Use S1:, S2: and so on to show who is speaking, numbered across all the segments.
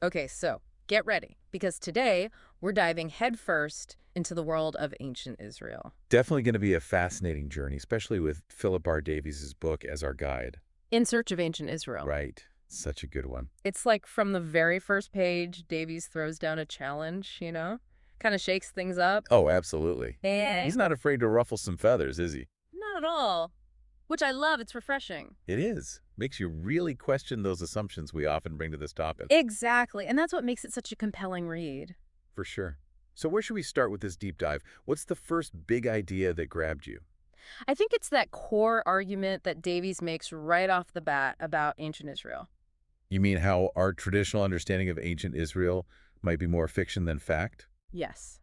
S1: Okay, so get ready, because today we're diving headfirst into the world of ancient Israel.
S2: Definitely going to be a fascinating journey, especially with Philip R. Davies' book as our guide.
S1: In Search of Ancient Israel.
S2: Right. Such a good one.
S1: It's like from the very first page, Davies throws down a challenge, kind of shakes things up.
S2: Oh, absolutely.
S1: Eh.
S2: He's not afraid to ruffle some feathers, is he?
S1: Not at all. Which I love. It's refreshing.
S2: It is. Makes you really question those assumptions we often bring to this topic.
S1: Exactly. And that's what makes it such a compelling read.
S2: For sure. So where should we start with this deep dive? What's the first big idea that grabbed you?
S1: I think it's that core argument that Davies makes right off the bat about ancient Israel.
S2: You mean how our traditional understanding of ancient Israel might be more fiction than fact?
S1: Yes.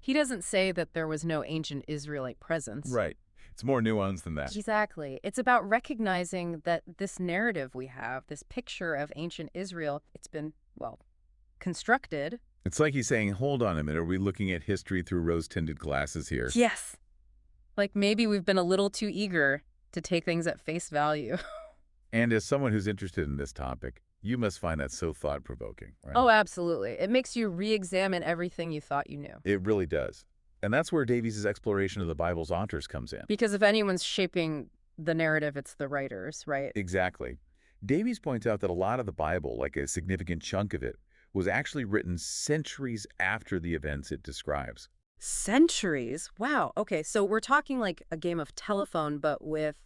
S1: He doesn't say that there was no ancient Israelite presence.
S2: Right. It's more nuanced than that.
S1: Exactly. It's about recognizing that this narrative we have, this picture of ancient Israel, it's been, well, constructed.
S2: It's like he's saying, hold on a minute, are we looking at history through rose-tinted glasses here?
S1: Yes. Like maybe we've been a little too eager to take things at face value.
S2: And as someone who's interested in this topic, you must find that so thought-provoking, right?
S1: Oh, absolutely. It makes you re-examine everything you thought you knew.
S2: It really does. And that's where Davies' exploration of the Bible's authors comes in.
S1: Because if anyone's shaping the narrative, it's the writers, right?
S2: Exactly. Davies points out that a lot of the Bible, like a significant chunk of it, was actually written centuries after the events it describes.
S1: Centuries? Wow. Okay, so we're talking like a game of telephone, but with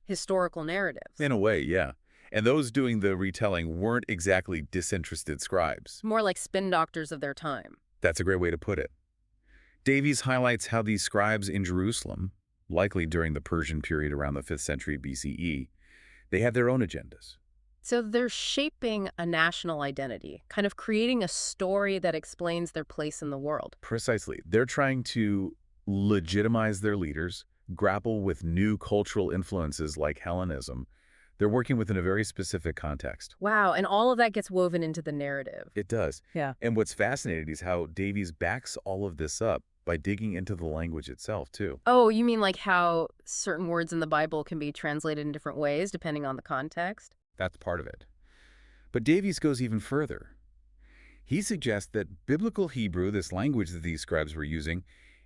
S1: historical narratives.
S2: In a way, yeah. And those doing the retelling weren't exactly disinterested scribes.
S1: More like spin doctors of their time.
S2: That's a great way to put it. Davies highlights how these scribes in Jerusalem, likely during the Persian period around the 5th century BCE, they had their own agendas.
S1: So they're shaping a national identity, kind of creating a story that explains their place in the world.
S2: Precisely. They're trying to legitimize their leaders, grapple with new cultural influences like Hellenism. They're working within a very specific context.
S1: Wow, and all of that gets woven into the narrative.
S2: It does.
S1: Yeah.
S2: And what's fascinating is how Davies backs all of this up by digging into the language itself, too.
S1: Oh, you mean like how certain words in the Bible can be translated in different ways depending on the context?
S2: That's part of it. But Davies goes even further. He suggests that biblical Hebrew, this language that these scribes were using,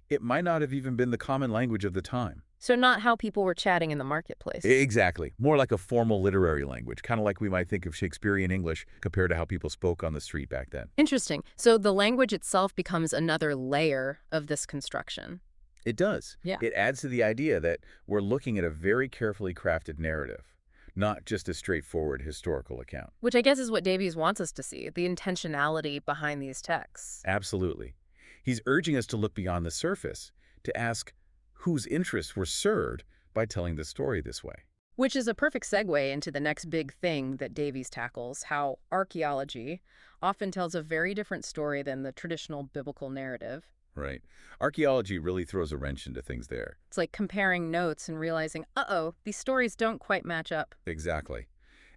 S2: it might not have even been the common language of the time.
S1: So not how people were chatting in the marketplace.
S2: Exactly. More like a formal literary language, kind of like we might think of Shakespearean English compared to how people spoke on the street back then.
S1: Interesting. So the language itself becomes another layer of this construction.
S2: It does.
S1: Yeah.
S2: It adds to the idea that we're looking at a very carefully crafted narrative, not just a straightforward historical account.
S1: Which I guess is what Davies wants us to see, the intentionality behind these texts.
S2: Absolutely. He's urging us to look beyond the surface, to ask whose interests were served by telling the story this way.
S1: Which is a perfect segue into the next big thing that Davies tackles, how archaeology often tells a very different story than the traditional biblical narrative.
S2: Right. Archaeology really throws a wrench into things there.
S1: It's like comparing notes and realizing, uh-oh, these stories don't quite match up.
S2: Exactly.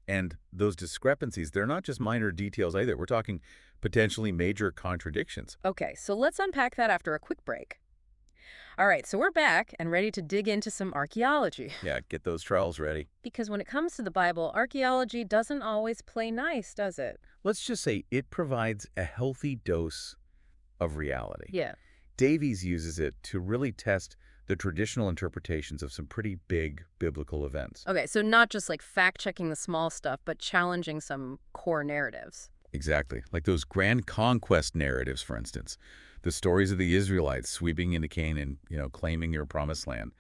S2: And those discrepancies, they're not just minor details either. We're talking potentially major contradictions.
S1: Okay, so let's unpack that after a quick break. All right, so we're back and ready to dig into some archaeology.
S2: Yeah, get those trials ready.
S1: Because when it comes to the Bible, archaeology doesn't always play nice, does it?
S2: Let's just say it provides a healthy dose of reality.
S1: Yeah.
S2: Davies uses it to really test the traditional interpretations of some pretty big biblical events.
S1: Okay, so not just like fact-checking the small stuff, but challenging some core narratives.
S2: Exactly. Like those grand conquest narratives, for instance. The stories of the Israelites sweeping into Canaan, claiming your promised land.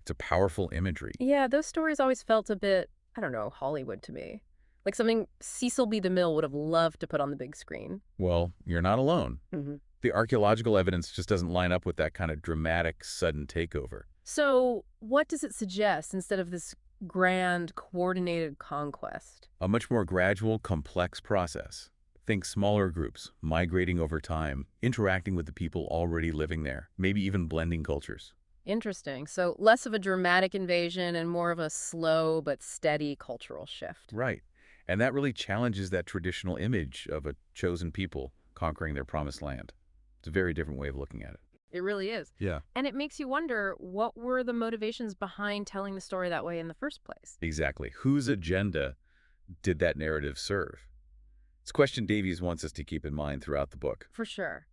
S2: It's a powerful imagery.
S1: Yeah, those stories always felt a bit, I don't know, Hollywood to me. Like something Cecil B. DeMille would have loved to put on the big screen.
S2: Well, you're not alone.
S1: Mm-hmm.
S2: The archaeological evidence just doesn't line up with that kind of dramatic, sudden takeover.
S1: So what does it suggest instead of this grand, coordinated conquest?
S2: A much more gradual, complex process. Think smaller groups, migrating over time, interacting with the people already living there, maybe even blending cultures.
S1: Interesting. So less of a dramatic invasion and more of a slow but steady cultural shift.
S2: Right. And that really challenges that traditional image of a chosen people conquering their promised land. It's a very different way of looking at it.
S1: It really is.
S2: Yeah.
S1: And it makes you wonder, what were the motivations behind telling the story that way in the first place?
S2: Exactly. Whose agenda did that narrative serve? It's a question Davies wants us to keep in mind throughout the book.
S1: For sure.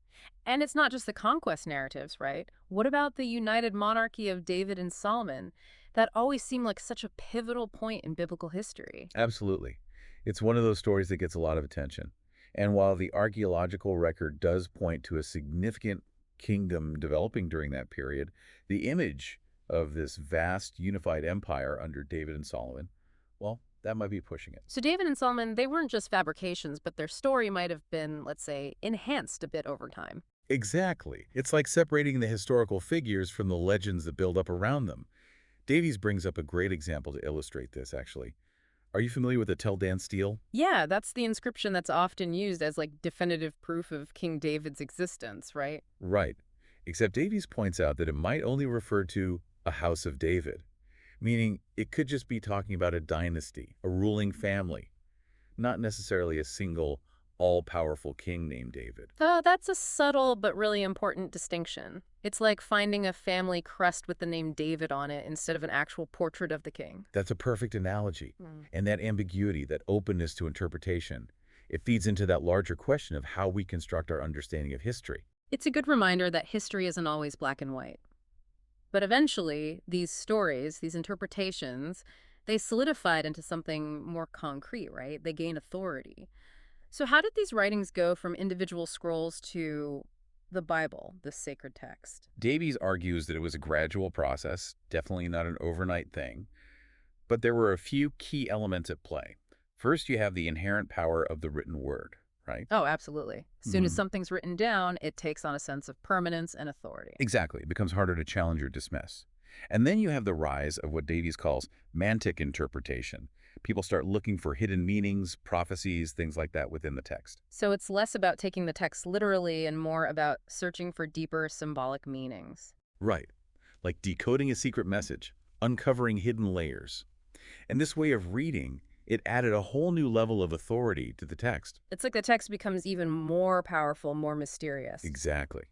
S1: And it's not just the conquest narratives, right? What about the united monarchy of David and Solomon? That always seemed like such a pivotal point in biblical history.
S2: Absolutely. It's one of those stories that gets a lot of attention. And while the archaeological record does point to a significant kingdom developing during that period, the image of this vast unified empire under David and Solomon, well, that might be pushing it.
S1: So David and Solomon, they weren't just fabrications, but their story might have been, let's say, enhanced a bit over time.
S2: Exactly. It's like separating the historical figures from the legends that build up around them. Davies brings up a great example to illustrate this, actually. Are you familiar with the Tel Dan stele?
S1: Yeah, that's the inscription that's often used as like definitive proof of King David's existence, right?
S2: Right. Except Davies points out that it might only refer to a house of David, meaning it could just be talking about a dynasty, a ruling family, not necessarily a single, all-powerful king named David.
S1: Oh, that's a subtle but really important distinction. It's like finding a family crest with the name David on it instead of an actual portrait of the king.
S2: That's a perfect analogy.
S1: Hmm.
S2: And that ambiguity, that openness to interpretation, it feeds into that larger question of how we construct our understanding of history.
S1: It's a good reminder that history isn't always black and white. But eventually, these stories, these interpretations, they solidified into something more concrete, right? They gain authority. So how did these writings go from individual scrolls to the Bible, the sacred text?
S2: Davies argues that it was a gradual process, definitely not an overnight thing, but there were a few key elements at play. First, you have the inherent power of the written word, right?
S1: Oh, absolutely. As soon as something's written down, it takes on a sense of permanence and authority.
S2: Exactly. It becomes harder to challenge or dismiss. And then you have the rise of what Davies calls mantic interpretation. People start looking for hidden meanings, prophecies, things like that within the text.
S1: So it's less about taking the text literally and more about searching for deeper symbolic meanings.
S2: Right. Like decoding a secret message, uncovering hidden layers. And this way of reading, it added a whole new level of authority to the text.
S1: It's like the text becomes even more powerful, more mysterious.
S2: Exactly.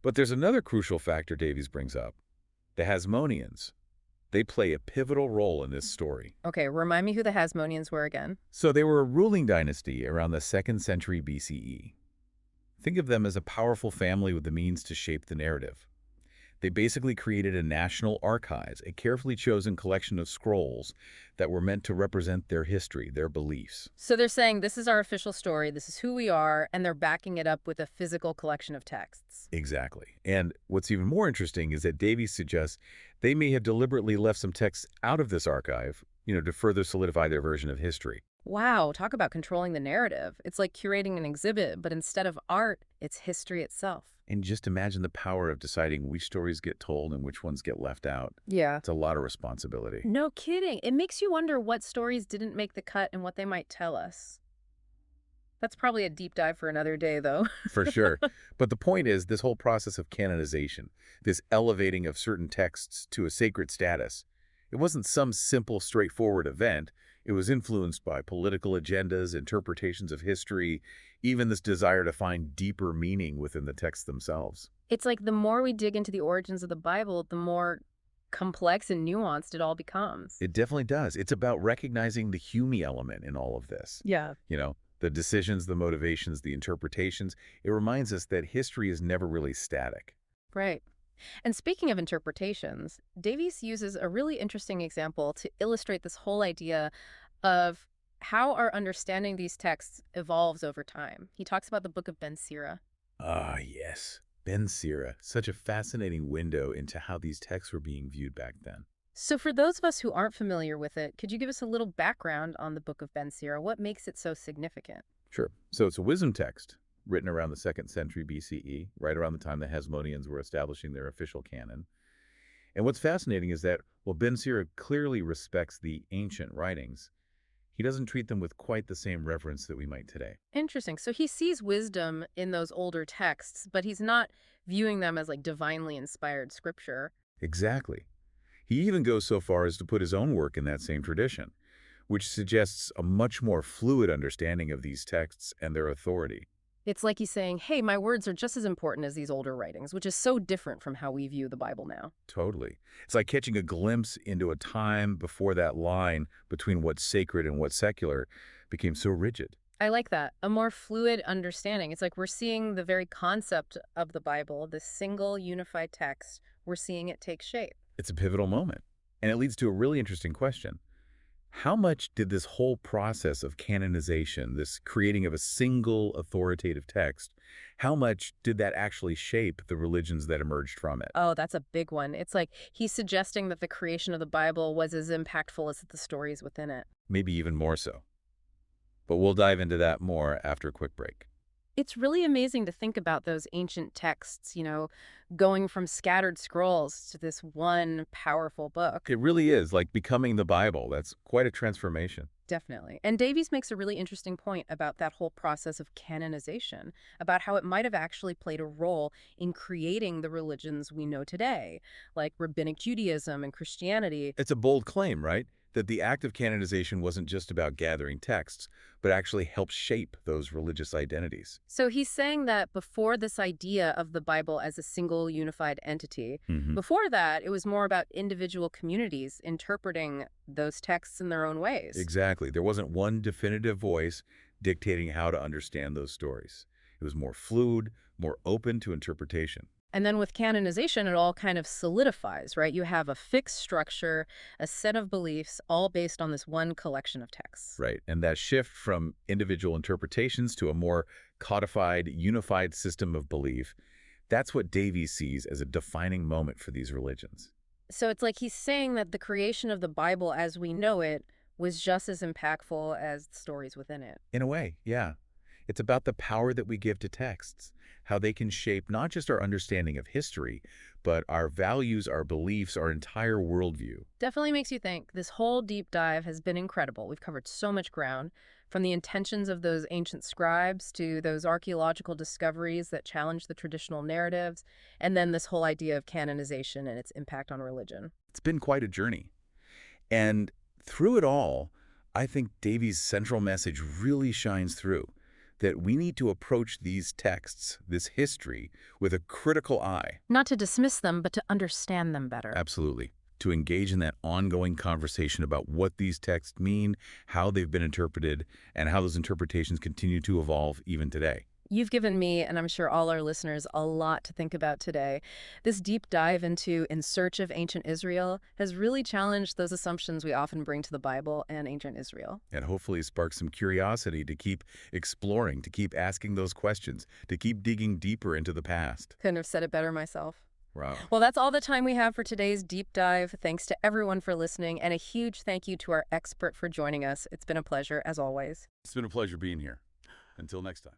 S2: But there's another crucial factor Davies brings up. The Hasmoneans. They play a pivotal role in this story.
S1: Okay, remind me who the Hasmoneans were again.
S2: So they were a ruling dynasty around the 2nd century BCE. Think of them as a powerful family with the means to shape the narrative. They basically created a national archives, a carefully chosen collection of scrolls that were meant to represent their history, their beliefs.
S1: So they're saying this is our official story, this is who we are, and they're backing it up with a physical collection of texts.
S2: Exactly. And what's even more interesting is that Davies suggests they may have deliberately left some texts out of this archive, to further solidify their version of history.
S1: Wow, talk about controlling the narrative. It's like curating an exhibit, but instead of art, it's history itself.
S2: And just imagine the power of deciding which stories get told and which ones get left out.
S1: Yeah.
S2: It's a lot of responsibility.
S1: No kidding. It makes you wonder what stories didn't make the cut and what they might tell us. That's probably a deep dive for another day, though.
S2: For sure. But the point is, this whole process of canonization, this elevating of certain texts to a sacred status, it wasn't some simple, straightforward event. It was influenced by political agendas, interpretations of history, even this desire to find deeper meaning within the texts themselves.
S1: It's like the more we dig into the origins of the Bible, the more complex and nuanced it all becomes.
S2: It definitely does. It's about recognizing the human element in all of this.
S1: Yeah.
S2: The decisions, the motivations, the interpretations. It reminds us that history is never really static.
S1: Right. And speaking of interpretations, Davies uses a really interesting example to illustrate this whole idea of how our understanding these texts evolves over time. He talks about the book of Ben Sira.
S2: Ah, yes. Ben Sira. Such a fascinating window into how these texts were being viewed back then.
S1: So for those of us who aren't familiar with it, could you give us a little background on the book of Ben Sira? What makes it so significant?
S2: Sure. So it's a wisdom text written around the 2nd century BCE, right around the time the Hasmoneans were establishing their official canon. And what's fascinating is that while Ben Sira clearly respects the ancient writings, he doesn't treat them with quite the same reverence that we might today.
S1: Interesting. So he sees wisdom in those older texts, but he's not viewing them as like divinely inspired scripture.
S2: Exactly. He even goes so far as to put his own work in that same tradition, which suggests a much more fluid understanding of these texts and their authority.
S1: It's like he's saying, hey, my words are just as important as these older writings, which is so different from how we view the Bible now.
S2: Totally. It's like catching a glimpse into a time before that line between what's sacred and what's secular became so rigid.
S1: I like that. A more fluid understanding. It's like we're seeing the very concept of the Bible, this single unified text, we're seeing it take shape.
S2: It's a pivotal moment. And it leads to a really interesting question. How much did this whole process of canonization, this creating of a single authoritative text, how much did that actually shape the religions that emerged from it?
S1: Oh, that's a big one. It's like he's suggesting that the creation of the Bible was as impactful as the stories within it.
S2: Maybe even more so. But we'll dive into that more after a quick break.
S1: It's really amazing to think about those ancient texts, going from scattered scrolls to this one powerful book.
S2: It really is like becoming the Bible. That's quite a transformation.
S1: Definitely. And Davies makes a really interesting point about that whole process of canonization, about how it might have actually played a role in creating the religions we know today, like Rabbinic Judaism and Christianity.
S2: It's a bold claim, right? That the act of canonization wasn't just about gathering texts, but actually helped shape those religious identities.
S1: So he's saying that before this idea of the Bible as a single unified entity,
S2: Hmm.
S1: before that, it was more about individual communities interpreting those texts in their own ways.
S2: Exactly. There wasn't one definitive voice dictating how to understand those stories. It was more fluid, more open to interpretation.
S1: And then with canonization, it all kind of solidifies, right? You have a fixed structure, a set of beliefs, all based on this one collection of texts.
S2: Right. And that shift from individual interpretations to a more codified, unified system of belief, that's what Davies sees as a defining moment for these religions.
S1: So it's like he's saying that the creation of the Bible as we know it was just as impactful as the stories within it.
S2: In a way, yeah. It's about the power that we give to texts, how they can shape not just our understanding of history, but our values, our beliefs, our entire worldview.
S1: Definitely makes you think. This whole deep dive has been incredible. We've covered so much ground, from the intentions of those ancient scribes to those archaeological discoveries that challenge the traditional narratives, and then this whole idea of canonization and its impact on religion.
S2: It's been quite a journey. And through it all, I think Davies' central message really shines through that we need to approach these texts, this history, with a critical eye.
S1: Not to dismiss them, but to understand them better.
S2: Absolutely. To engage in that ongoing conversation about what these texts mean, how they've been interpreted, and how those interpretations continue to evolve even today.
S1: You've given me, and I'm sure all our listeners, a lot to think about today. This deep dive into In Search of Ancient Israel has really challenged those assumptions we often bring to the Bible and ancient Israel.
S2: And hopefully spark some curiosity to keep exploring, to keep asking those questions, to keep digging deeper into the past.
S1: Couldn't have said it better myself.
S2: Wow.
S1: Well, that's all the time we have for today's deep dive. Thanks to everyone for listening, and a huge thank you to our expert for joining us. It's been a pleasure, as always.
S2: It's been a pleasure being here. Until next time.